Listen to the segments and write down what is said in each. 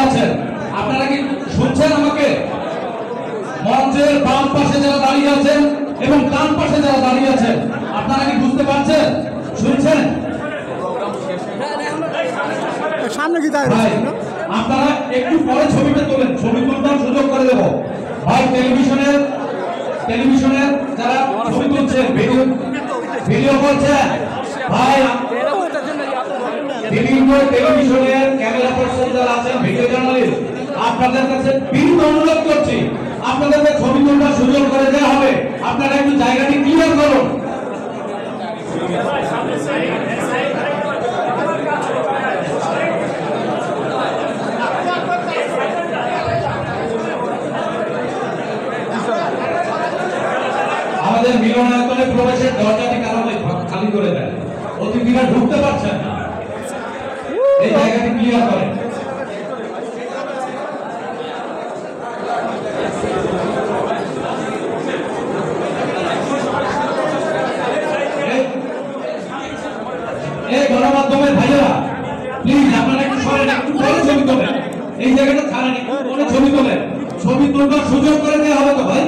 আছেন আপনারা কি শুনছেন আমাকে? মঞ্চের বাম পাশে যারা দাঁড়িয়ে আছেন এবং ডান পাশে যারা দাঁড়িয়ে আছেন আপনারা কি বুঝতে পারছেন, শুনছেন? সামনে কি দাঁড়িয়ে ভাই আপনারা একটু পরে ছবিটা তোলেন, ছবি তুলবার সুযোগ করে দেব। ভাই টেলিভিশনের যারা ছবি তুলছে, ভিডিও করছে, ভাই বিভিন্ন টেলিভিশনের ক্যামেরা পার্সন যারা আছেন, ভিডিও জার্নালিস্ট, আপনাদের কাছে বিনীত অনুরোধ করছি আপনাদেরকে ছবি তোলার সুযোগ করে দেওয়া হবে। আপনারা একটু জায়গাটি ক্লিয়ার করুন। আমাদের মিলনায়তনে প্রবেশের দরজাটি কারণে খালি করে দেয়, অতিথিরা ঢুকতে পারছেন না, এই জায়গাটি ক্লিয়ার করেন। এই গণমাধ্যমের ভাইয়েরা প্লিজ আপনারা একটু সরেন, একটু পরে ছবি তোলেন, এই জায়গাটা ছাড়েন, একটু পরে ছবি তোলেন, ছবি তোলবার সুযোগ করে দেওয়া হবে তো ভাই।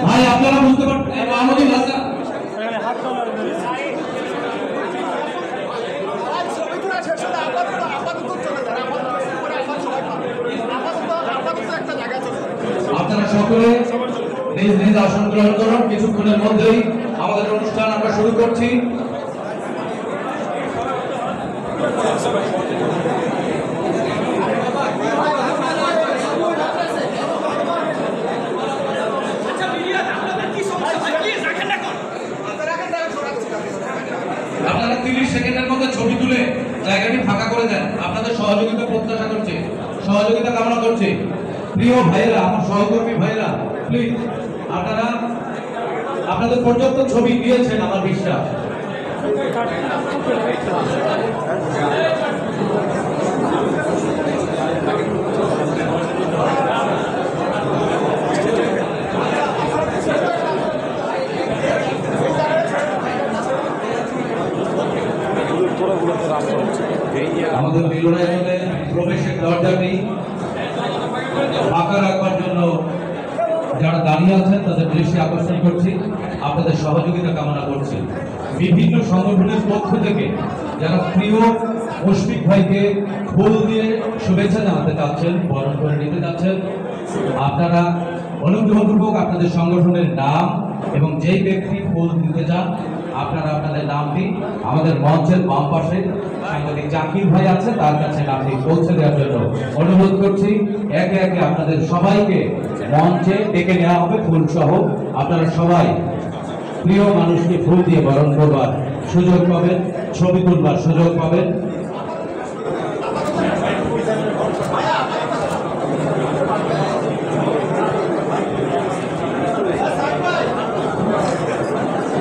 ভাই আপনারা বুঝতে পারছেন আমাদের ভাষা আপনারা সকলে নিজ নিজ আসন গ্রহণ করুন। কিছুক্ষণের মধ্যেই আমাদের অনুষ্ঠান আমরা শুরু করছি। আপনারা 30 সেকেন্ডের মধ্যে ছবি তুলে জায়গাটি ফাঁকা করে দেন। আপনাদের সহযোগিতা প্রত্যাশা করছি, সহযোগিতা কামনা করছি। প্রিয় ভাইয়েরা, আমার সহকর্মী ভাইয়েরা, প্লিজ আপনারা আপনাদের পর্যাপ্ত ছবি দিয়েছেন আমার বিশ্বাস। আমাদের মিলনায়তনে প্রবেশের দরজাটি ফাঁকা রাখবার জন্য যারা দাঁড়িয়ে আছেন তাদের দৃষ্টি আকর্ষণ করছি, আপনাদের সহযোগিতা কামনা করছি। বিভিন্ন সংগঠনের পক্ষ থেকে যারা প্রিয় মুশফিক ভাইকে ফুল দিয়ে শুভেচ্ছা জানাতে চাচ্ছেন, বরণ করে নিতে চাচ্ছেন, আপনারা অনুগ্রহপূর্বক আপনাদের সংগঠনের নাম এবং যেই ব্যক্তি ফুল দিতে চান আপনারা আপনাদের নামটি আমাদের মঞ্চের বাম পাশে সাংবাদিক জাকির ভাই আছে, তার কাছে নামটি পৌঁছে দেওয়ার জন্য অনুরোধ করছি। একে একে আপনাদের সবাইকে মঞ্চে ডেকে নেওয়া হবে ফুল সহ। আপনারা সবাই প্রিয় মানুষকে ফুল দিয়ে বরণ করবার সুযোগ পাবেন, ছবি তুলবার সুযোগ পাবেন।